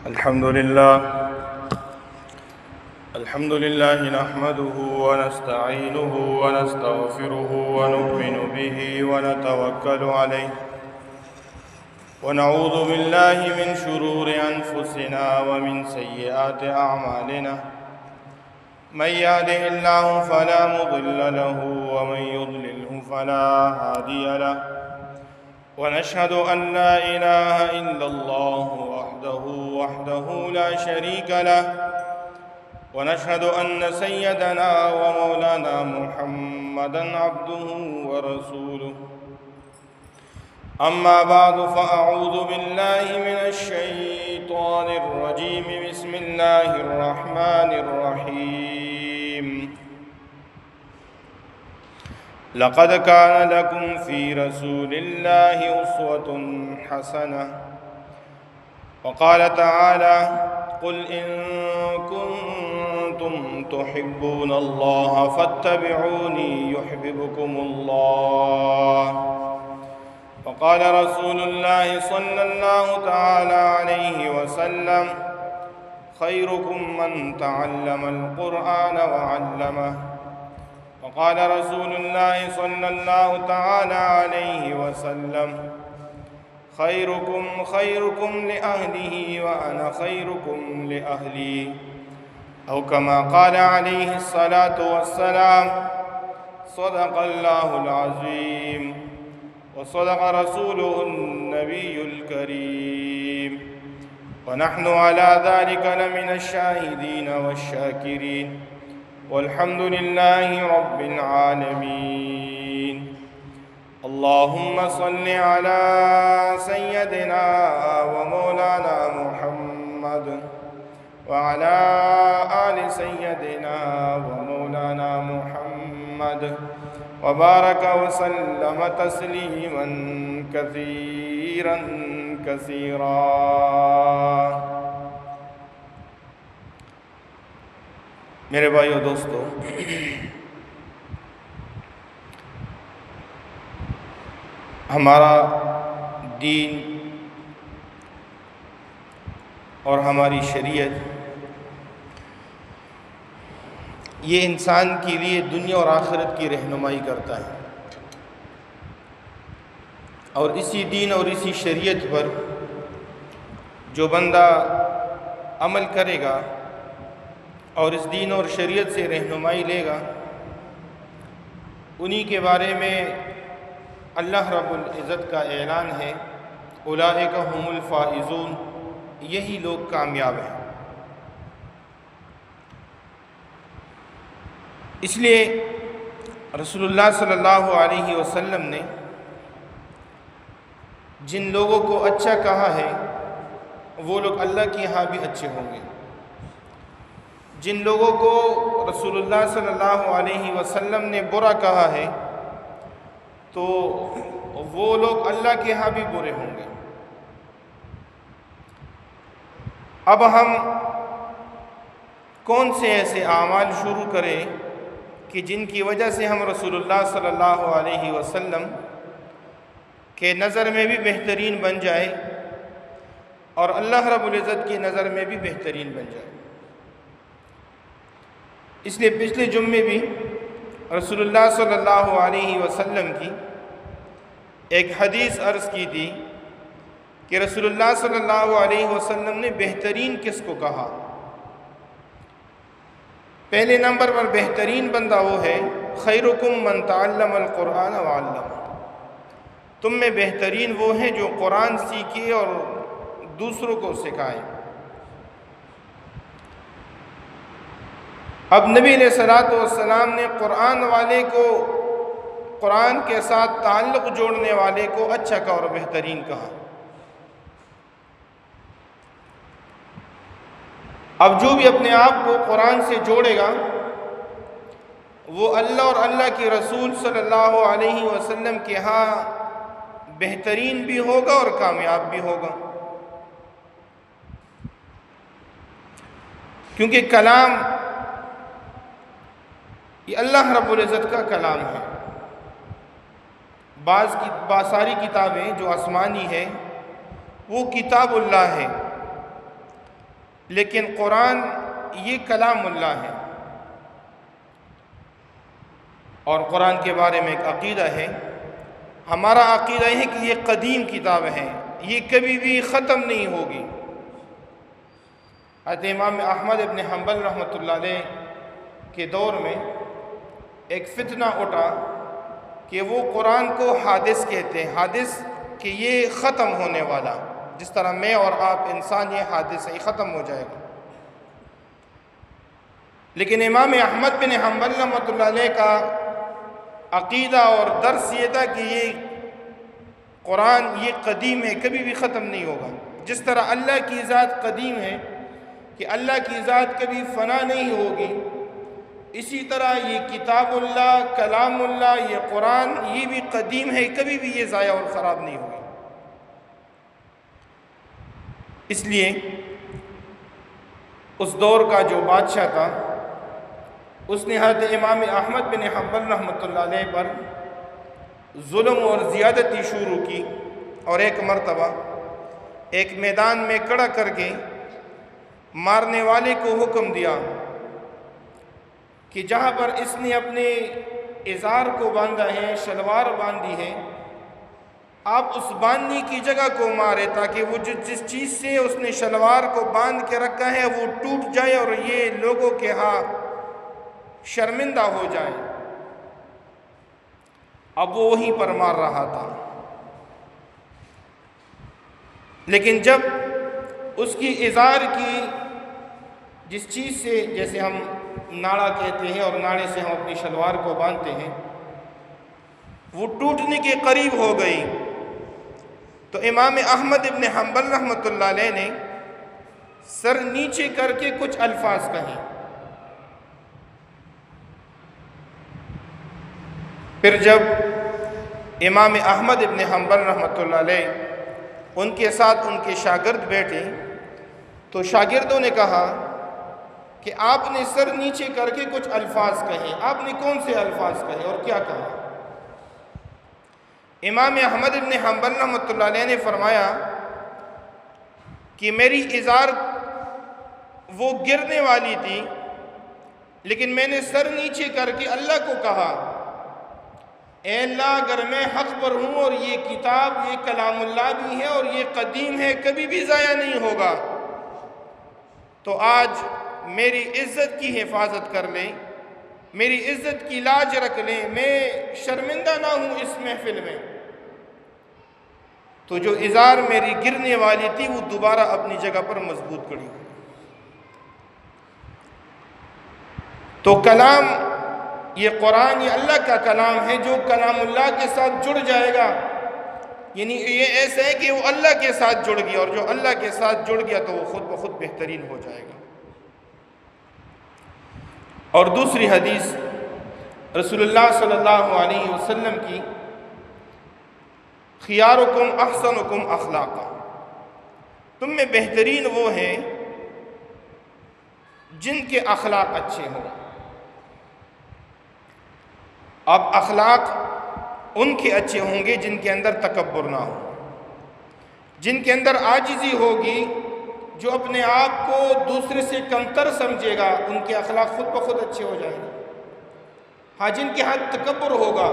الحمد لله نحمده ونستعينه ونستغفره ونؤمن به ونتوكل عليه ونعوذ بالله من شرور أنفسنا ومن سيئات أعمالنا من يهده الله فلا مضل له ومن يضلله فلا هادي له ونشهد أن لا إله إلا الله وحده لا شريك له ونشهد أن سيدنا ومولانا محمدًا عبده ورسوله أما بعد فأعوذ بالله من الشيطان الرجيم بسم الله الرحمن الرحيم لقد كان لكم في رسول الله أسوة حسنة وقال تعالى قل إن كنتم تحبون الله فاتبعوني يحببكم الله وقال رسول الله صلى الله تعالى عليه وسلم خيركم من تعلم القرآن وعلمه وقال رسول الله صلى الله تعالى عليه وسلم خيركم لأهله وأنا خيركم لأهلي أو كما قال عليه الصلاة والسلام صدق الله العظيم وصدق رسوله النبي الكريم ونحن على ذلك لمن الشاهدين والشاكرين والحمد لله رب العالمين اللهم صل على سيدنا ومولانا محمد وعلى آل سيدنا ومولانا محمد وبارك وسلم تسليما كثيرا كثيرا میرے بھائیو دوستو، ہمارا دین اور ہماری شریعت یہ انسان کے لیے دنیا اور آخرت کی رہنمائی کرتا ہے، اور اسی دین اور اسی شریعت پر جو بندہ عمل کرے گا اور اس دین اور شریعت سے رہنمائی لے گا، انہی کے بارے میں اللہ رب العزت کا اعلان ہے اولئک هم الفائزون، یہی لوگ کامیاب ہیں۔ اس لیے رسول اللہ صلی اللہ علیہ وسلم نے جن لوگوں کو اچھا کہا ہے وہ لوگ اللہ کے یہاں بھی اچھے ہوں گے، جن لوگوں کو رسول اللہ صلی اللہ علیہ وسلم نے برا کہا ہے تو وہ لوگ اللہ کے ہاں بھی برے ہوں گے۔ اب ہم کون سے ایسے اعمال شروع کریں کہ جن کی وجہ سے ہم رسول اللہ صلی اللہ علیہ وسلم کے نظر میں بھی بہترین بن جائے اور اللہ رب العزت کی نظر میں بھی بہترین بن جائے۔ اس لیے پچھلے جمعے بھی رسول اللہ صلی اللہ علیہ وسلم کی ایک حدیث عرض کی تھی کہ رسول اللہ صلی اللہ علیہ وسلم نے بہترین کس کو کہا؟ پہلے نمبر پر بہترین بندہ وہ ہے خیرکم من تعلم القرآن وعلمہ، تم میں بہترین وہ ہیں جو قرآن سیکھے اور دوسروں کو سکھائیں۔ اب نبی علیہ السلام نے قرآن والے کو، قرآن کے ساتھ تعلق جوڑنے والے کو اچھا کہا اور بہترین کہا۔ اب جو بھی اپنے آپ کو قرآن سے جوڑے گا وہ اللہ اور اللہ کے رسول صلی اللہ علیہ وسلم کے ہاں بہترین بھی ہوگا اور کامیاب بھی ہوگا، کیونکہ کلام یہ اللہ رب العزت کا کلام ہے۔ ساری کتابیں جو آسمانی ہے وہ کتاب اللہ ہے، لیکن قرآن یہ کلام اللہ ہے۔ اور قرآن کے بارے میں ایک عقیدہ ہے، ہمارا عقیدہ ہے کہ یہ قدیم کتاب ہے، یہ کبھی بھی ختم نہیں ہوگی۔ حضرت امام احمد ابن حنبل رحمۃ اللہ علیہ کے دور میں ایک فتنہ اٹھا کہ وہ قرآن کو حادث کہتے ہیں، حادث کہ یہ ختم ہونے والا، جس طرح میں اور آپ انسان یہ حادث ہے، یہ ختم ہو جائے گا۔ لیکن امام احمد بن حنبل رحمۃ اللہ علیہ کا عقیدہ اور درس یہ تھا کہ یہ قرآن یہ قدیم ہے، کبھی بھی ختم نہیں ہوگا۔ جس طرح اللہ کی ذات قدیم ہے کہ اللہ کی ذات کبھی فنا نہیں ہوگی، اسی طرح یہ کتاب اللہ، کلام اللہ، یہ قرآن یہ بھی قدیم ہے، کبھی بھی یہ ضائع اور خراب نہیں ہوگی۔ اس لیے اس دور کا جو بادشاہ تھا، اس نے حضرت امام احمد بن حنبل رحمۃ اللہ علیہ پر ظلم اور زیادتی شروع کی، اور ایک مرتبہ ایک میدان میں کھڑا کر کے مارنے والے کو حکم دیا کہ جہاں پر اس نے اپنے ازار کو باندھا ہے، شلوار باندھی ہے، آپ اس باندھنے کی جگہ کو مارے تاکہ وہ جس چیز سے اس نے شلوار کو باندھ کے رکھا ہے وہ ٹوٹ جائے اور یہ لوگوں کے ہاں شرمندہ ہو جائے۔ اب وہ وہیں پر مار رہا تھا، لیکن جب اس کی ازار کی جس چیز سے، جیسے ہم ناڑا کہتے ہیں اور ناڑے سے ہم اپنی شلوار کو باندھتے ہیں، وہ ٹوٹنے کے قریب ہو گئی، تو امام احمد ابن حنبل رحمۃ اللہ علیہ نے سر نیچے کر کے کچھ الفاظ کہیں۔ پھر جب امام احمد ابن حنبل رحمۃ اللہ علیہ ان کے ساتھ ان کے شاگرد بیٹھے تو شاگردوں نے کہا کہ آپ نے سر نیچے کر کے کچھ الفاظ کہے، آپ نے کون سے الفاظ کہے اور کیا کہا؟ امام احمد ابن حنبل رحمۃ اللہ علیہ نے فرمایا کہ میری ازار وہ گرنے والی تھی، لیکن میں نے سر نیچے کر کے اللہ کو کہا، اے اللہ اگر میں حق پر ہوں اور یہ کتاب یہ کلام اللہ بھی ہے اور یہ قدیم ہے، کبھی بھی ضائع نہیں ہوگا، تو آج میری عزت کی حفاظت کر لیں، میری عزت کی لاج رکھ لیں، میں شرمندہ نہ ہوں اس محفل میں۔ تو جو ازار میری گرنے والی تھی وہ دوبارہ اپنی جگہ پر مضبوط کھڑی ہوئی۔ تو کلام یہ قرآن یہ اللہ کا کلام ہے، جو کلام اللہ کے ساتھ جڑ جائے گا، یعنی یہ ایسا ہے کہ وہ اللہ کے ساتھ جڑ گیا، اور جو اللہ کے ساتھ جڑ گیا تو وہ خود بخود بہترین ہو جائے گا۔ اور دوسری حدیث رسول اللہ صلی اللہ علیہ وسلم کی، خیارکم احسنکم اخلاقا، تم میں بہترین وہ ہیں جن کے اخلاق اچھے ہوں۔ اب اخلاق ان کے اچھے ہوں گے جن کے اندر تکبر نہ ہو، جن کے اندر عاجزی ہوگی، جو اپنے آپ کو دوسرے سے کمتر سمجھے گا، ان کے اخلاق خود بخود اچھے ہو جائیں گے۔ ہاں جن کے ہاتھ تکبر ہوگا،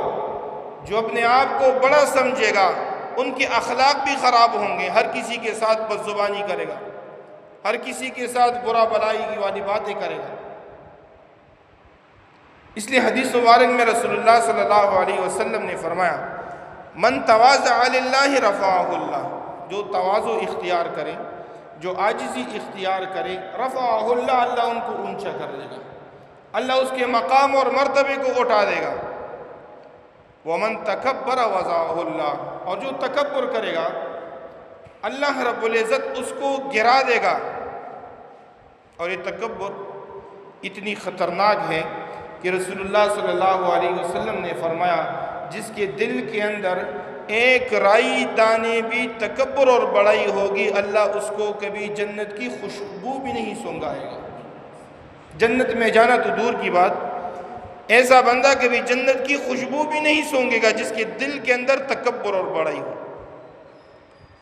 جو اپنے آپ کو بڑا سمجھے گا، ان کے اخلاق بھی خراب ہوں گے، ہر کسی کے ساتھ بد زبانی کرے گا، ہر کسی کے ساتھ برا بلائی کی والی باتیں کرے گا۔ اس لیے حدیث مبارک میں رسول اللہ صلی اللہ علیہ وسلم نے فرمایا، من تواضع للہ رفعہ اللہ، جو تواضع اختیار کرے، جو عاجزی اختیار کرے، رفعہ اللہ، اللہ ان کو اونچا کر دے گا، اللہ اس کے مقام اور مرتبے کو اٹھا دے گا۔ ومن تکبر وضعہ اللہ، اور جو تکبر کرے گا اللہ رب العزت اس کو گرا دے گا۔ اور یہ تکبر اتنی خطرناک ہے کہ رسول اللہ صلی اللہ علیہ وسلم نے فرمایا، جس کے دل کے اندر ایک رائی دانے بھی تکبر اور بڑائی ہوگی، اللہ اس کو کبھی جنت کی خوشبو بھی نہیں سونگھائے گا۔ جنت میں جانا تو دور کی بات، ایسا بندہ کبھی جنت کی خوشبو بھی نہیں سونگھے گا جس کے دل کے اندر تکبر اور بڑائی ہو۔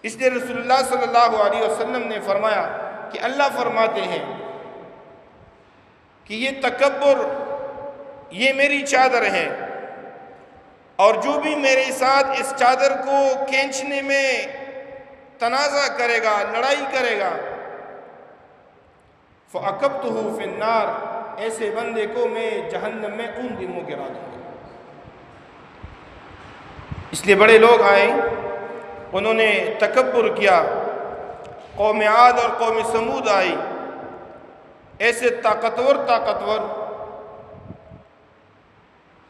اس لیے رسول اللہ صلی اللہ علیہ وسلم نے فرمایا کہ اللہ فرماتے ہیں کہ یہ تکبر یہ میری چادر ہے، اور جو بھی میرے ساتھ اس چادر کو کھینچنے میں تنازع کرے گا، لڑائی کرے گا، فَأَكَبْتُهُ فِي النَّارِ، ایسے بندے کو میں جہنم میں اون دموں گرا دوں گا۔ اس لیے بڑے لوگ آئے، انہوں نے تکبر کیا، قوم عاد اور قوم سمود آئی، ایسے طاقتور،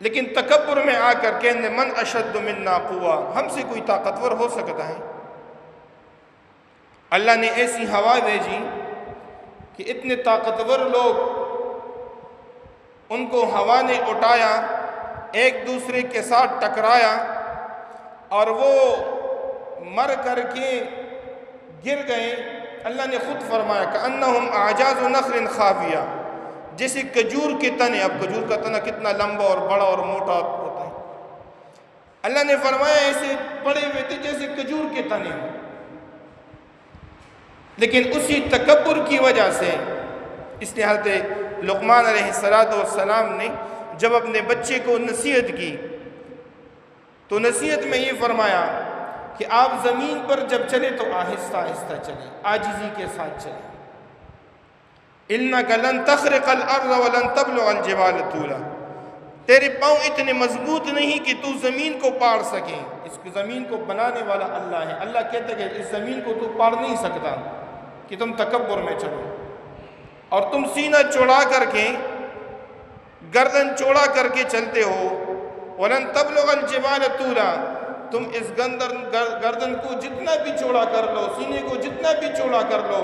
لیکن تکبر میں آ کر کہنے من اشد منا قوہ، ہم سے کوئی طاقتور ہو سکتا ہے؟ اللہ نے ایسی ہوا بھیجی کہ اتنے طاقتور لوگ، ان کو ہوا نے اٹھایا، ایک دوسرے کے ساتھ ٹکرایا، اور وہ مر کر کے گر گئے۔ اللہ نے خود فرمایا کأنہم اعجاز نخل خاویہ، جیسے کھجور کے تنے، اب کھجور کا تنا کتنا لمبا اور بڑا اور موٹا ہوتا ہے، اللہ نے فرمایا ایسے پڑے ہوئے تھے جیسے کھجور کے تنے، لیکن اسی تکبر کی وجہ سے، اس لیے حضرت لقمان علیہ السلام نے جب اپنے بچے کو نصیحت کی تو نصیحت میں یہ فرمایا کہ آپ زمین پر جب چلے تو آہستہ آہستہ چلیں، عاجزی کے ساتھ چلیں۔ إِنَّكَ لَن تَخْرِقَ الْأَرْضَ وَلَن تَبْلُغَ الْجِبَالَ طُولًا، تیرے پاؤں اتنے مضبوط نہیں کہ تو زمین کو پاڑ سکے۔ اس زمین کو بنانے والا اللہ ہے، اللہ کہتا ہے کہ اس زمین کو تو پاڑ نہیں سکتا کہ تم تکبر میں چلو، اور تم سینہ چوڑا کر کے، گردن چوڑا کر کے چلتے ہو۔ وَلَن تَبْلُغَ الْجِبَالَ طُولًا، تم اس گردن کو جتنا بھی چوڑا کر لو، سینے کو جتنا بھی چوڑا کر لو،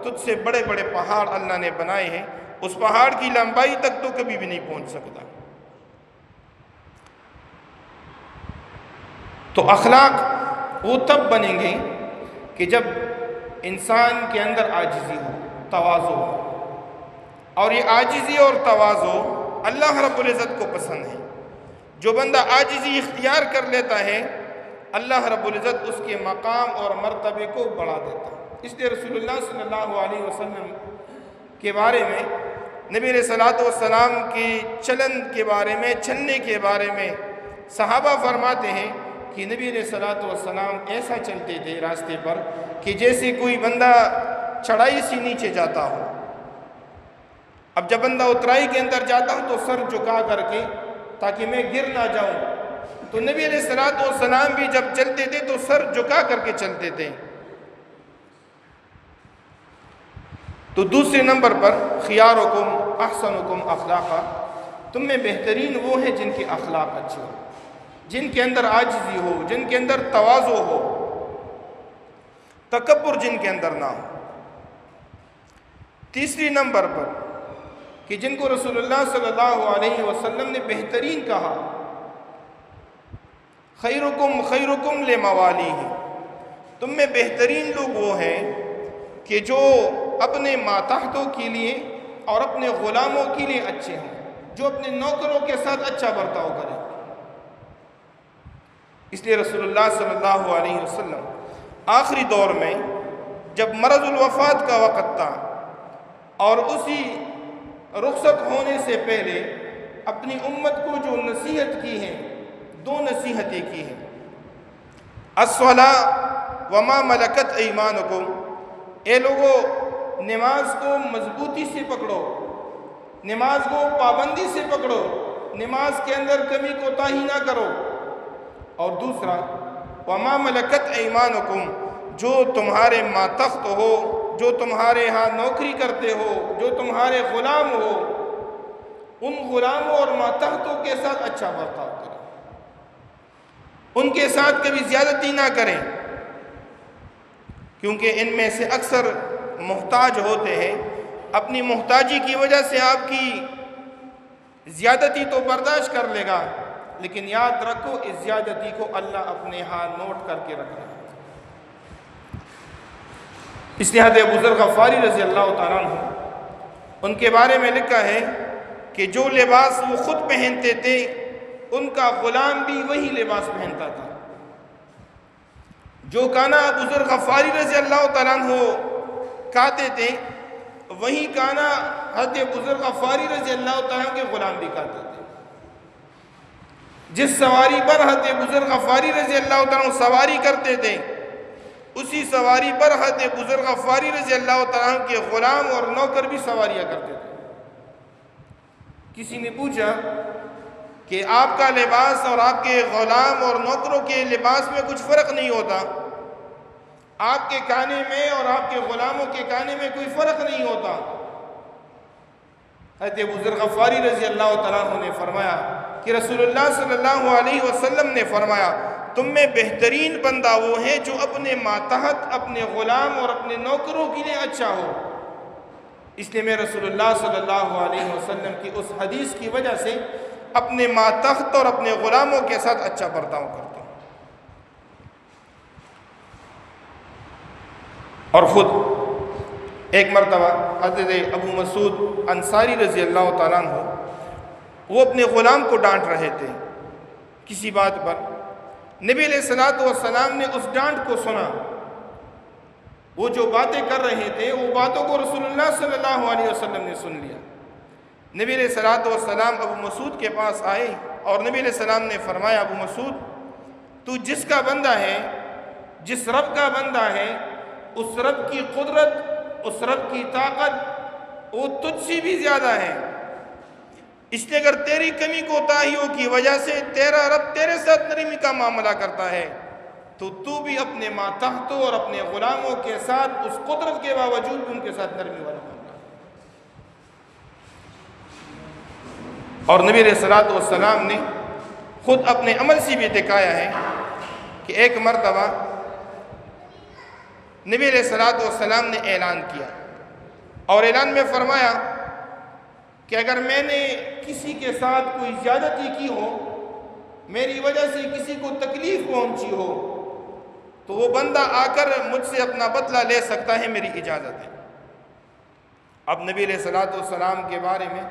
تجھ سے بڑے بڑے پہاڑ اللہ نے بنائے ہیں، اس پہاڑ کی لمبائی تک تو کبھی بھی نہیں پہنچ سکتا۔ تو اخلاق وہ تب بنیں گے کہ جب انسان کے اندر عاجزی ہو، تواضع ہو، اور یہ عاجزی اور تواضع اللہ رب العزت کو پسند ہے۔ جو بندہ عاجزی اختیار کر لیتا ہے، اللہ رب العزت اس کے مقام اور مرتبے کو بڑھا دیتا ہے۔ اس لیے رسول اللہ صلی اللہ علیہ وسلم کے بارے میں، نبی علیہ السلام کے چلن کے بارے میں، چلنے کے بارے میں صحابہ فرماتے ہیں کہ نبی علیہ السلام ایسا چلتے تھے راستے پر کہ جیسے کوئی بندہ چڑھائی سے نیچے جاتا ہو۔ اب جب بندہ اترائی کے اندر جاتا ہوں تو سر جھکا کر کے تاکہ میں گر نہ جاؤں، تو نبی علیہ السلام بھی جب چلتے تھے تو سر جھکا کر کے چلتے تھے۔ تو دوسرے نمبر پر خیارکم احسنکم اخلاقا، تم میں بہترین وہ ہیں جن کے اخلاق اچھے ہو، جن کے اندر عاجزی ہو، جن کے اندر تواضع ہو، تکبر جن کے اندر نہ ہو۔ تیسری نمبر پر کہ جن کو رسول اللہ صلی اللہ علیہ وسلم نے بہترین کہا، خیرکم خیرکم لموالیہ، تم میں بہترین لوگ وہ ہیں کہ جو اپنے ماتحتوں کے لیے اور اپنے غلاموں کے لیے اچھے ہوں، جو اپنے نوکروں کے ساتھ اچھا برتاؤ کریں۔ اس لیے رسول اللہ صلی اللہ علیہ وسلم آخری دور میں جب مرض الوفات کا وقت تھا اور اسی رخصت ہونے سے پہلے اپنی امت کو جو نصیحت کی ہے، دو نصیحتیں کی ہیں، الصلاۃ وما ملکت ایمانکم، اے لوگو نماز کو مضبوطی سے پکڑو، نماز کو پابندی سے پکڑو، نماز کے اندر کمی کوتاہی نہ کرو۔ اور دوسرا وما ملکت ایمانکم، جو تمہارے ماتحت ہو، جو تمہارے ہاں نوکری کرتے ہو، جو تمہارے غلام ہو، ان غلاموں اور ماتحتوں کے ساتھ اچھا برتاؤ کریں، ان کے ساتھ کبھی زیادتی نہ کریں، کیونکہ ان میں سے اکثر محتاج ہوتے ہیں۔ اپنی محتاجی کی وجہ سے آپ کی زیادتی تو برداشت کر لے گا، لیکن یاد رکھو اس زیادتی کو اللہ اپنے ہاں نوٹ کر کے رکھنا ہے۔ اس لیے حضرت ابو ذر غفاری رضی اللہ تعالیٰ عنہ، ان کے بارے میں لکھا ہے کہ جو لباس وہ خود پہنتے تھے ان کا غلام بھی وہی لباس پہنتا تھا، جو کھانا ابو ذر غفاری رضی اللہ تعالیٰ عنہ کھاتے تھے وہی کھانا حضرت ابو ذر غفاری رضی اللہ تعالیٰ عنہ کے غلام بھی کھاتے تھے۔ جس سواری پر حضرت ابو ذر غفاری رضی اللہ تعالیٰ عنہ سواری کرتے تھے اسی سواری پر حضرت ابو ذر غفاری رضی اللہ تعالیٰ عنہ کے غلام اور نوکر بھی سواریاں کرتے تھے۔ کسی نے پوچھا کہ آپ کا لباس اور آپ کے غلام اور نوکروں کے لباس میں کچھ فرق نہیں ہوتا، آپ کے کھانے میں اور آپ کے غلاموں کے کھانے میں کوئی فرق نہیں ہوتا؟ حضرت ابو ذر غفاری رضی اللہ تعالیٰ عنہ نے فرمایا کہ رسول اللہ صلی اللہ علیہ وسلم نے فرمایا تم میں بہترین بندہ وہ ہے جو اپنے ماتحت اپنے غلام اور اپنے نوکروں کے لیے اچھا ہو۔ اس لیے میں رسول اللہ صلی اللہ علیہ وسلم کی اس حدیث کی وجہ سے اپنے ماتحت اور اپنے غلاموں کے ساتھ اچھا برتاؤ کرتا ہوں۔ اور خود ایک مرتبہ حضرت ابو مسعود انصاری رضی اللہ تعالیٰ عنہ وہ اپنے غلام کو ڈانٹ رہے تھے کسی بات پر۔ نبی علیہ الصلوۃ والسلام نے اس ڈانٹ کو سنا۔ وہ جو باتیں کر رہے تھے وہ باتوں کو رسول اللہ صلی اللہ علیہ وسلم نے سن لیا۔ نبی علیہ الصلوۃ والسلام ابو مسعود کے پاس آئے اور نبی علیہ السلام نے فرمایا ابو مسعود تو جس کا بندہ ہے، جس رب کا بندہ ہے، اس رب کی قدرت، اس رب کی طاقت وہ تجھ سے بھی زیادہ ہے۔ اس لیے اگر تیری کمی کوتاہیوں کی وجہ سے تیرا رب تیرے ساتھ نرمی کا معاملہ کرتا ہے تو بھی اپنے ماتحتوں اور اپنے غلاموں کے ساتھ اس قدرت کے باوجود بھی ان کے ساتھ نرمی والا معاملہ۔ اور نبی علیہ الصلوۃ والسلام نے خود اپنے عمل سے بھی دکھایا ہے کہ ایک مرتبہ نبی علیہ الصلوۃ والسلام نے اعلان کیا اور اعلان میں فرمایا کہ اگر میں نے کسی کے ساتھ کوئی زیادتی کی ہو، میری وجہ سے کسی کو تکلیف پہنچی ہو تو وہ بندہ آ کر مجھ سے اپنا بدلہ لے سکتا ہے، میری اجازت ہے۔ اب نبی علیہ الصلوۃ والسلام کے بارے میں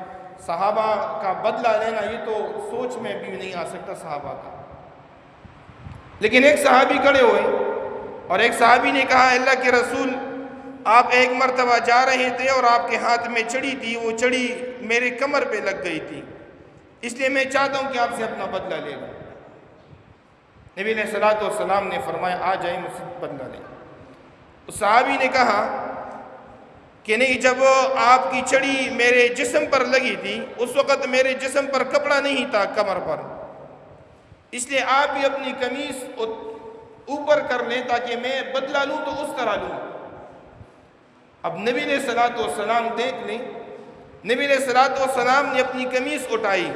صحابہ کا بدلہ لینا یہ تو سوچ میں بھی نہیں آ سکتا صحابہ کا۔ لیکن ایک صحابی کھڑے ہوئے اور ایک صحابی نے کہا اللہ کے رسول آپ ایک مرتبہ جا رہے تھے اور آپ کے ہاتھ میں چڑی تھی، وہ چڑی میرے کمر پہ لگ گئی تھی، اس لیے میں چاہتا ہوں کہ آپ سے اپنا بدلہ لے لوں۔ نبی علیہ الصلوۃ والسلام نے فرمایا آ جائیں مجھ سے بدلہ لیں۔ اس صحابی نے کہا کہ نہیں، جب آپ کی چڑی میرے جسم پر لگی تھی اس وقت میرے جسم پر کپڑا نہیں تھا کمر پر، اس لیے آپ بھی اپنی قمیص اوپر کر لیں تاکہ میں بدلہ لوں تو اس طرح لوں۔ اب نبی علیہ الصلوۃ والسلام دیکھ لیں، نبی علیہ الصلوۃ والسلام نے اپنی قمیص اٹھائی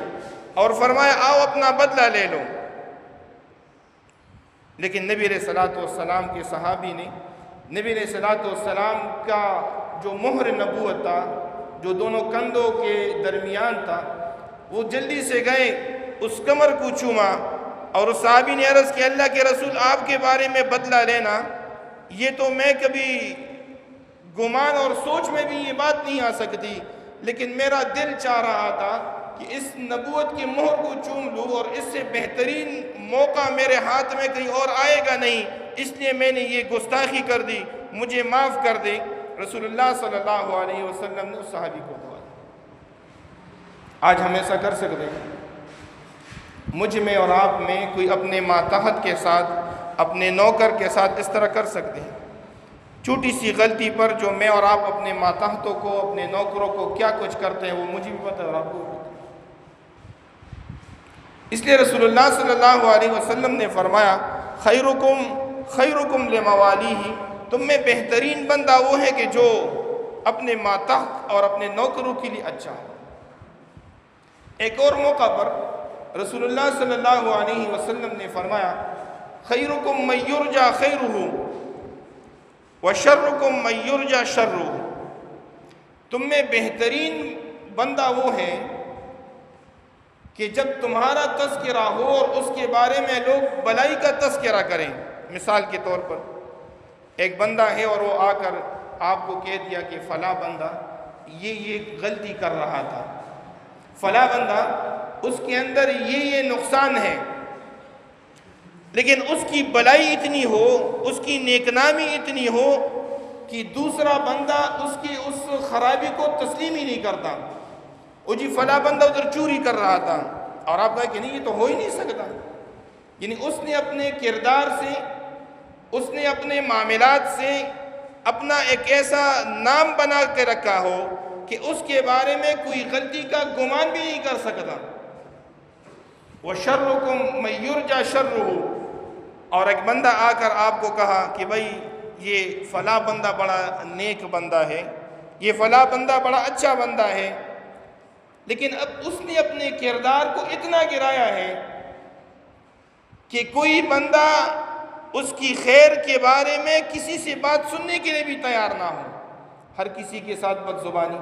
اور فرمایا آؤ اپنا بدلہ لے لو۔ لیکن نبی علیہ الصلوۃ والسلام کے صحابی نے نبی علیہ الصلوۃ والسلام کا جو مہر نبوت تھا، جو دونوں کندھوں کے درمیان تھا، وہ جلدی سے گئے اس کمر کو چوما اور اس صحابی نے عرض کہ اللہ کے رسول آپ کے بارے میں بدلہ لینا یہ تو میں کبھی گمان اور سوچ میں بھی یہ بات نہیں آ سکتی، لیکن میرا دل چاہ رہا تھا کہ اس نبوت کی مہر کو چوم لوں اور اس سے بہترین موقع میرے ہاتھ میں کہیں اور آئے گا نہیں، اس لیے میں نے یہ گستاخی کر دی، مجھے معاف کر دے۔ رسول اللہ صلی اللہ علیہ وسلم نے اس صحابی کو دعا دی۔ آج ہم ایسا کر سکتے ہیں؟ مجھ میں اور آپ میں کوئی اپنے ماتحت کے ساتھ، اپنے نوکر کے ساتھ اس طرح کر سکتے ہیں؟ چھوٹی سی غلطی پر جو میں اور آپ اپنے ماتحتوں کو، اپنے نوکروں کو کیا کچھ کرتے ہیں وہ مجھے بھی پتہ ہے اور آپ کو بھی پتہ ہے۔ اس لیے رسول اللہ صلی اللہ علیہ وسلم نے فرمایا خیرکم لموالیہ، تم میں بہترین بندہ وہ ہے کہ جو اپنے ماتحت اور اپنے نوکروں کے لیے اچھا ہو۔ ایک اور موقع پر رسول اللہ صلی اللہ علیہ وسلم نے فرمایا خیرکم من یرجی خیرہ وشرکم من یرجی شرہ، تم میں بہترین بندہ وہ ہے کہ جب تمہارا تذکرہ ہو اور اس کے بارے میں لوگ بلائی کا تذکرہ کریں۔ مثال کے طور پر ایک بندہ ہے اور وہ آ کر آپ کو کہہ دیا کہ فلاں بندہ یہ غلطی کر رہا تھا، فلاں بندہ اس کے اندر یہ نقصان ہے، لیکن اس کی بلائی اتنی ہو، اس کی نیکنامی اتنی ہو کہ دوسرا بندہ اس کی اس خرابی کو تسلیم ہی نہیں کرتا. وہ جی فلاں بندہ ادھر چوری کر رہا تھا، اور آپ کہا کہ نہیں یہ تو ہو ہی نہیں سکتا. یعنی اس نے اپنے کردار سے، اس نے اپنے معاملات سے اپنا ایک ایسا نام بنا کے رکھا ہو کہ اس کے بارے میں کوئی غلطی کا گمان بھی نہیں کر سکتا. وَشَرُّكُمْ مَن يُرْجَى شَرُّهُ، اور ایک بندہ آ کر آپ کو کہا کہ بھائی یہ فلاں بندہ بڑا نیک بندہ ہے، یہ فلاں بندہ بڑا اچھا بندہ ہے، لیکن اب اس نے اپنے کردار کو اتنا گرایا ہے کہ کوئی بندہ اس کی خیر کے بارے میں کسی سے بات سننے کے لیے بھی تیار نہ ہو. ہر کسی کے ساتھ بد زبانی،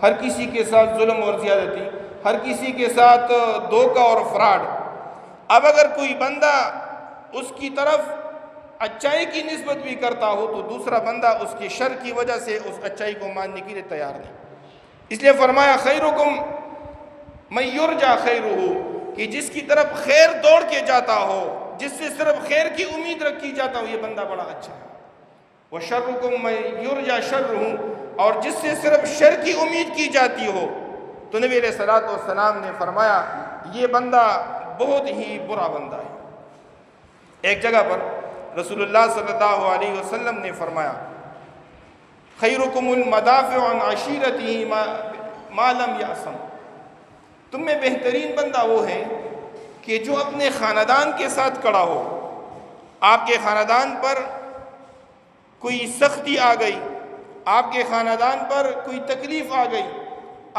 ہر کسی کے ساتھ ظلم اور زیادتی، ہر کسی کے ساتھ دھوکہ اور فراڈ. اب اگر کوئی بندہ اس کی طرف اچائی کی نسبت بھی کرتا ہو تو دوسرا بندہ اس کے شر کی وجہ سے اس اچائی کو ماننے کے لیے تیار نہیں. اس لیے فرمایا خیرکم من یرجی خیرہ، کہ جس کی طرف خیر دوڑ کے جاتا ہو، جس سے صرف خیر کی امید رکھی جاتا ہو، یہ بندہ بڑا اچھا ہے. وشرکم من یرجی شرہ، اور جس سے صرف شر کی امید کی جاتی ہو، تو نبی علیہ الصلوۃ والسلام نے فرمایا یہ بندہ بہت ہی برا بندہ ہے. ایک جگہ پر رسول اللہ صلی اللہ علیہ وسلم نے فرمایا خیرکم المدافع عن عشیرتہ ما لم یأثم، تم میں بہترین بندہ وہ ہے کہ جو اپنے خاندان کے ساتھ کھڑا ہو. آپ کے خاندان پر کوئی سختی آ گئی، آپ کے خاندان پر کوئی تکلیف آ گئی،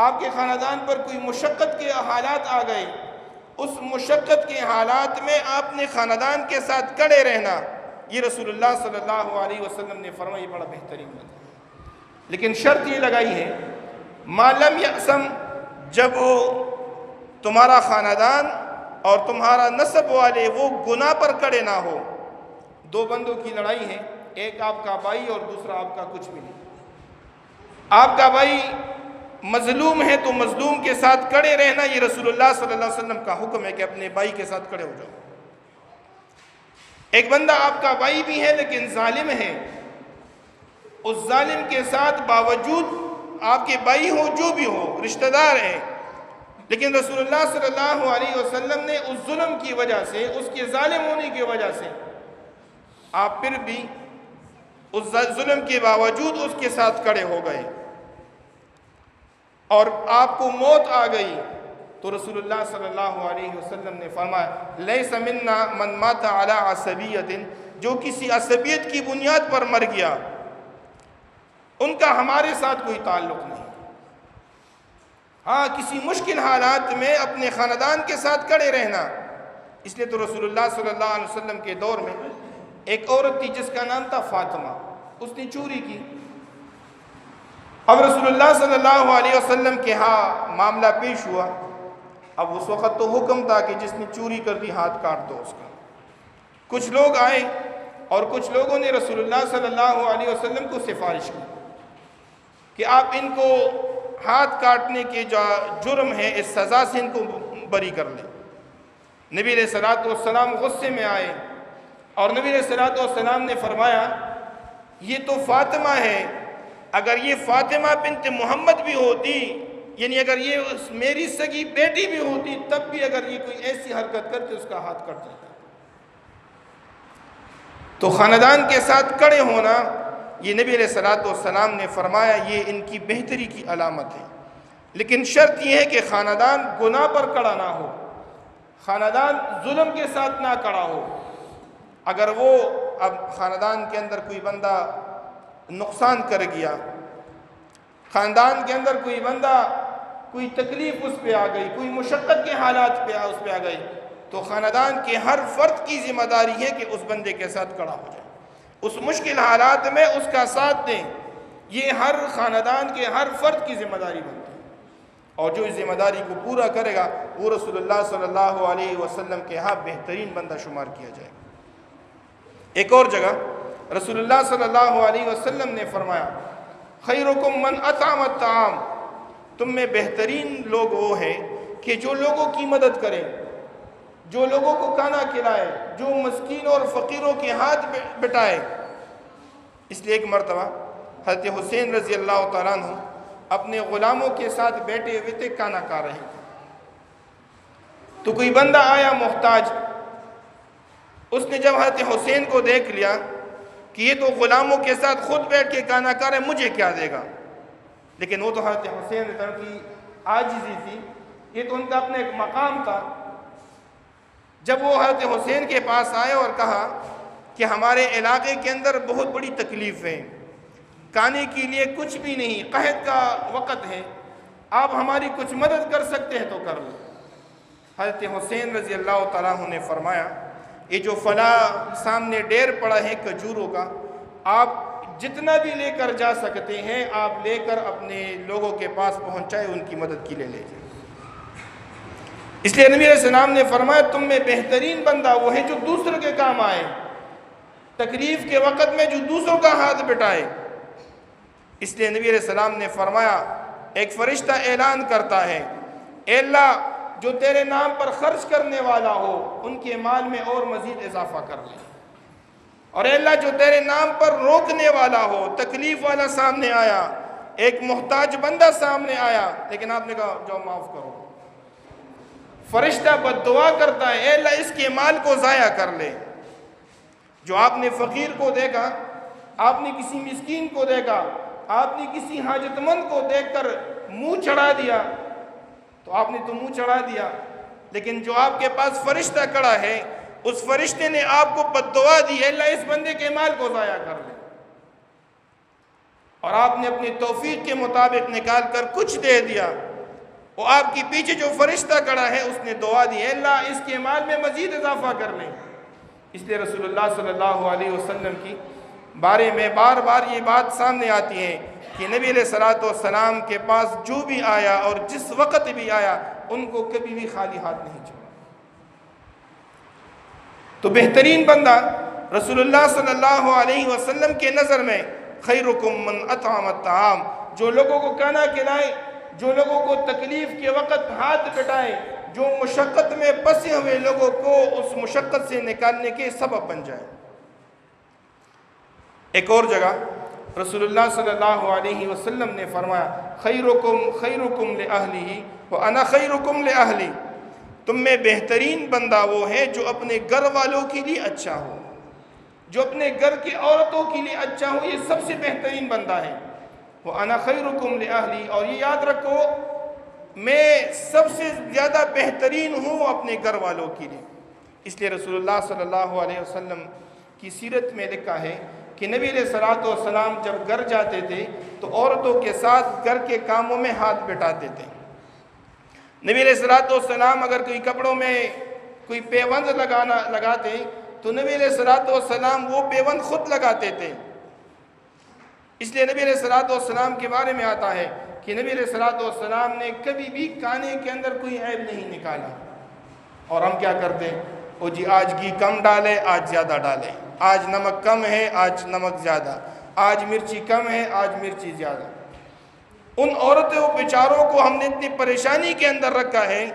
آپ کے خاندان پر کوئی مشقت کے حالات آ گئے، اس مشقت کے حالات میں آپ نے خاندان کے ساتھ کھڑے رہنا، یہ رسول اللہ صلی اللہ علیہ وسلم نے فرمایا یہ بڑا بہترین بندہ ہے. لیکن شرط یہ لگائی ہے ما لم یأثم، جب تمہارا خاندان اور تمہارا نسب والے وہ گناہ پر کھڑے نہ ہو. دو بندوں کی لڑائی ہے، ایک آپ کا بھائی اور دوسرا آپ کا کچھ بھی نہیں. آپ کا بھائی مظلوم ہے تو مظلوم کے ساتھ کھڑے رہنا، یہ رسول اللہ صلی اللہ علیہ وسلم کا حکم ہے کہ اپنے بھائی کے ساتھ کھڑے ہو جاؤ. ایک بندہ آپ کا بھائی بھی ہے لیکن ظالم ہے، اس ظالم کے ساتھ باوجود آپ کے بھائی ہو جو بھی ہو، رشتہ دار ہیں، لیکن رسول اللہ صلی اللہ علیہ وسلم نے اس ظلم کی وجہ سے، اس کے ظالم ہونے کی وجہ سے آپ پھر بھی اس ظلم کے باوجود اس کے ساتھ کھڑے ہو گئے اور آپ کو موت آ گئی، تو رسول اللہ صلی اللہ علیہ وسلم نے فرمایا لیس منا من مات علی عصبیت، جو کسی عصبیت کی بنیاد پر مر گیا ان کا ہمارے ساتھ کوئی تعلق نہیں. ہاں کسی مشکل حالات میں اپنے خاندان کے ساتھ کھڑے رہنا. اس لیے تو رسول اللہ صلی اللہ علیہ وسلم کے دور میں ایک عورت تھی جس کا نام تھا فاطمہ، اس نے چوری کی. اب رسول اللہ صلی اللہ علیہ وسلم کے ہاں معاملہ پیش ہوا. اب اس وقت تو حکم تھا کہ جس نے چوری کر دی ہاتھ کاٹ دو اس کا. کچھ لوگ آئے اور کچھ لوگوں نے رسول اللہ صلی اللہ علیہ وسلم کو سفارش کی کہ آپ ان کو ہاتھ کاٹنے کے جو جرم ہے اس سزا سے ان کو بری کر لیں. نبی علیہ الصلوۃ والسلام غصے میں آئے اور نبی علیہ الصلوۃ والسلام نے فرمایا یہ تو فاطمہ ہے، اگر یہ فاطمہ بنت محمد بھی ہوتی، یعنی اگر یہ میری سگی بیٹی بھی ہوتی، تب بھی اگر یہ کوئی ایسی حرکت کرتی اس کا ہاتھ کٹ جاتا. تو خاندان کے ساتھ کھڑے ہونا، یہ نبی علیہ الصلوۃ والسلام نے فرمایا یہ ان کی بہتری کی علامت ہے. لیکن شرط یہ ہے کہ خاندان گناہ پر کھڑا نہ ہو، خاندان ظلم کے ساتھ نہ کھڑا ہو. اگر وہ اب خاندان کے اندر کوئی بندہ نقصان کر گیا، خاندان کے اندر کوئی بندہ کوئی تکلیف اس پہ آ گئی، کوئی مشقت کے حالات پہ اس پہ آ گئی، تو خاندان کے ہر فرد کی ذمہ داری ہے کہ اس بندے کے ساتھ کھڑا ہو جائے، اس مشکل حالات میں اس کا ساتھ دیں. یہ ہر خاندان کے ہر فرد کی ذمہ داری بنتی ہے، اور جو اس ذمہ داری کو پورا کرے گا وہ رسول اللہ صلی اللہ علیہ وسلم کے ہاں بہترین بندہ شمار کیا جائے گا. ایک اور جگہ رسول اللہ صلی اللہ علیہ وسلم نے فرمایا خیرکم من اطعم الطعام، تم میں بہترین لوگ وہ ہیں کہ جو لوگوں کی مدد کریں، جو لوگوں کو کھانا کھلائے، جو مسکینوں اور فقیروں کے ہاتھ بٹائے۔ اس لیے ایک مرتبہ حضرت حسین رضی اللہ تعالیٰ عنہ اپنے غلاموں کے ساتھ بیٹھے ہوئے تھے، کھانا کھا رہے تھے، تو کوئی بندہ آیا محتاج۔ اس نے جب حضرت حسین کو دیکھ لیا کہ یہ تو غلاموں کے ساتھ خود بیٹھ کے کھانا کھا رہے، مجھے کیا دے گا؟ لیکن وہ تو حضرت حسین کی عاجزی تھی، یہ تو ان کا اپنا ایک مقام تھا۔ جب وہ حضرت حسین کے پاس آئے اور کہا کہ ہمارے علاقے کے اندر بہت بڑی تکلیف ہے، کھانے کے لیے کچھ بھی نہیں، قحط کا وقت ہے، آپ ہماری کچھ مدد کر سکتے ہیں تو کر لیں۔ حضرت حسین رضی اللہ تعالیٰ عنہ نے فرمایا، یہ جو فلاں سامنے ڈیر پڑا ہے کھجوروں کا، آپ جتنا بھی لے کر جا سکتے ہیں آپ لے کر اپنے لوگوں کے پاس پہنچائے، ان کی مدد کے لیے لے جائیں۔ اس لیے نبی علیہ السلام نے فرمایا تم میں بہترین بندہ وہ ہے جو دوسروں کے کام آئے، تکلیف کے وقت میں جو دوسروں کا ہاتھ بٹائے۔ اس لیے نبی علیہ السلام نے فرمایا ایک فرشتہ اعلان کرتا ہے، اے اللہ جو تیرے نام پر خرچ کرنے والا ہو ان کے مال میں اور مزید اضافہ کر لے، اور اے اللہ جو تیرے نام پر روکنے والا ہو، تکلیف والا سامنے آیا، ایک محتاج بندہ سامنے آیا لیکن آپ نے کہا جاؤ معاف کرو، فرشتہ بد دعا کرتا ہے، اے اللہ اس کے مال کو ضائع کر لے۔ جو آپ نے فقیر کو دیکھا، آپ نے کسی مسکین کو دیکھا، آپ نے کسی حاجت مند کو دیکھ کر منہ چڑھا دیا تو آپ نے تو منہ چڑھا دیا، لیکن جو آپ کے پاس فرشتہ کھڑا ہے اس فرشتے نے آپ کو بد دعا دی، اے اللہ اس بندے کے مال کو ضائع کر لے، اور آپ نے اپنی توفیق کے مطابق نکال کر کچھ دے دیا، وہ آپ کے پیچھے جو فرشتہ کھڑا ہے اس نے دعا دی، اے اللہ اس کے مال میں مزید اضافہ کر لیں۔ اس لیے رسول اللہ صلی اللہ علیہ وسلم کی بارے میں بار بار یہ بات سامنے آتی ہے کہ نبی علیہ السلام کے پاس جو بھی آیا اور جس وقت بھی آیا ان کو کبھی بھی خالی ہاتھ نہیں چھوڑا۔ تو بہترین بندہ رسول اللہ صلی اللہ علیہ وسلم کے نظر میں خیرکم من اطعم الطعام، جو لوگوں کو کھانا کھلائے، جو لوگوں کو تکلیف کے وقت ہاتھ بٹائے، جو مشقت میں پسے ہوئے لوگوں کو اس مشقت سے نکالنے کے سبب بن جائے۔ ایک اور جگہ رسول اللہ صلی اللہ علیہ وسلم نے فرمایا خیرکم لأہلہ وانا خیرکم لأہلی، تم میں بہترین بندہ وہ ہے جو اپنے گھر والوں کے لیے اچھا ہو، جو اپنے گھر کی عورتوں کے لیے اچھا ہو، یہ سب سے بہترین بندہ ہے۔ وانا خیرکم لأہلی، اور یہ یاد رکھو میں سب سے زیادہ بہترین ہوں اپنے گھر والوں کے لیے۔ اس لیے رسول اللہ صلی اللہ علیہ وسلم کی سیرت میں لکھا ہے کہ نبی علیہ السلام جب گھر جاتے تھے تو عورتوں کے ساتھ گھر کے کاموں میں ہاتھ بٹاتے تھے۔ نبی علیہ السلام اگر کوئی کپڑوں میں کوئی پیوند لگاتے تو نبی علیہ السلام وہ پیوند خود لگاتے تھے۔ اس لیے نبی علیہ السلام کے بارے میں آتا ہے کہ نبی علیہ السلام نے کبھی بھی کھانے کے اندر کوئی عیب نہیں نکالا، اور ہم کیا کرتے ہیں، او جی آج گھی کم ڈالے آج زیادہ ڈالے، آج نمک کم ہے آج نمک زیادہ، آج مرچی کم ہے آج مرچی زیادہ۔ ان عورتوں بیچاروں کو ہم نے اتنی پریشانی کے اندر رکھا ہے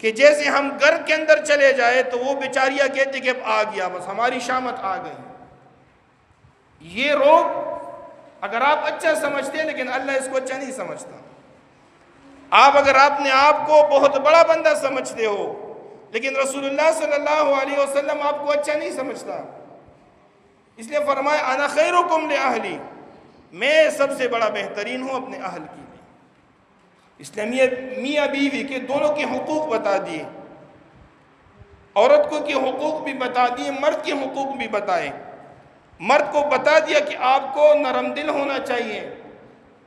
کہ جیسے ہم گھر کے اندر چلے جائے تو وہ بیچاریاں کہتی کہ اب آ گیا، بس ہماری شامت آ گئی۔ یہ روگ اگر آپ اچھا سمجھتے ہیں لیکن اللہ اس کو اچھا نہیں سمجھتا۔ آپ اگر آپ نے آپ کو بہت بڑا بندہ سمجھتے ہو لیکن رسول اللہ صلی اللہ علیہ وسلم آپ کو اچھا نہیں سمجھتا، اس لیے فرمایا انا خیرکم لأہلی، میں سب سے بڑا بہترین ہوں اپنے اہل کے لیے۔ اس لیے میاں بیوی کے دونوں کے حقوق بتا دیے، عورت کو کے حقوق بھی بتا دیے، مرد کے حقوق بھی بتائے۔ مرد کو بتا دیا کہ آپ کو نرم دل ہونا چاہیے،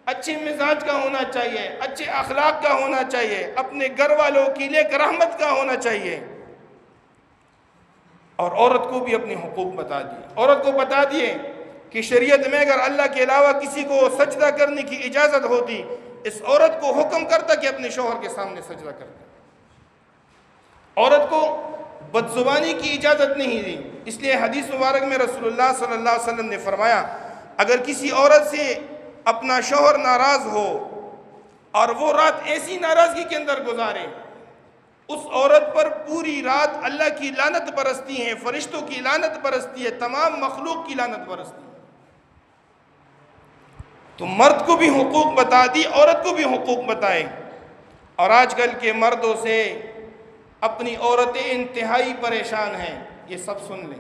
اچھے مزاج کا ہونا چاہیے، اچھے اخلاق کا ہونا چاہیے، اپنے گھر والوں کے لیے ایک رحمت کا ہونا چاہیے۔ اور عورت کو بھی اپنے حقوق بتا دیے، عورت کو بتا دیے کہ شریعت میں اگر اللہ کے علاوہ کسی کو سجدہ کرنے کی اجازت ہوتی، اس عورت کو حکم کرتا کہ اپنے شوہر کے سامنے سجدہ کرتا۔ عورت کو بد زبانی کی اجازت نہیں دی، اس لیے حدیث مبارک میں رسول اللہ صلی اللہ علیہ وسلم نے فرمایا اگر کسی عورت سے اپنا شوہر ناراض ہو اور وہ رات ایسی ناراضگی کے اندر گزارے اس عورت پر پوری رات اللہ کی لعنت برستی ہے، فرشتوں کی لعنت برستی ہے، تمام مخلوق کی لعنت برستی ہے۔ تو مرد کو بھی حقوق بتا دی، عورت کو بھی حقوق بتائے۔ اور آج کل کے مردوں سے اپنی عورتیں انتہائی پریشان ہیں، یہ سب سن لیں۔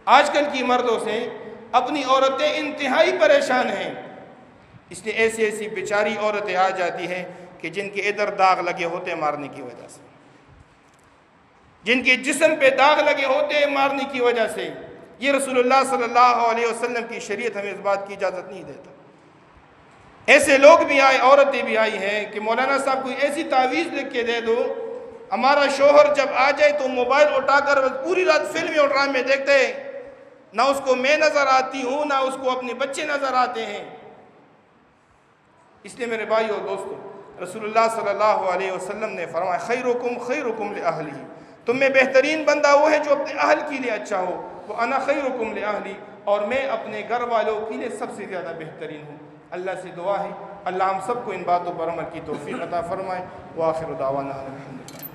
آج کل کی مردوں سے اپنی عورتیں انتہائی پریشان ہیں، اس لیے ایسی ایسی بیچاری عورتیں آ جاتی ہیں کہ جن کے ادھر داغ لگے ہوتے ہیں مارنے کی وجہ سے، جن کے جسم پہ داغ لگے ہوتے ہیں مارنے کی وجہ سے۔ یہ رسول اللہ صلی اللہ علیہ وسلم کی شریعت ہمیں اس بات کی اجازت نہیں دیتا۔ ایسے لوگ بھی آئے، عورتیں بھی آئی ہیں کہ مولانا صاحب کوئی ایسی تعویذ لکھ کے دے دو، ہمارا شوہر جب آ جائے تو موبائل اٹھا کر پوری رات فلمیں اور ڈرامے دیکھتے ہیں، نہ اس کو میں نظر آتی ہوں نہ اس کو اپنے بچے نظر آتے ہیں۔ اس لیے میرے بھائیو اور دوستو، رسول اللہ صلی اللہ علیہ وسلم نے فرمایا خیرکم خیرکم لأہلہ، تم میں بہترین بندہ وہ ہے جو اپنے اہل کے لیے اچھا ہو، وہ انا خیرکم لأہلی، اور میں اپنے گھر والوں کے لیے سب سے زیادہ بہترین ہوں۔ اللہ سے دعا ہے اللہ ہم سب کو ان باتوں پر عمل کی توفیق عطا فرمائے۔ وآخر دعوانا الحمدللہ۔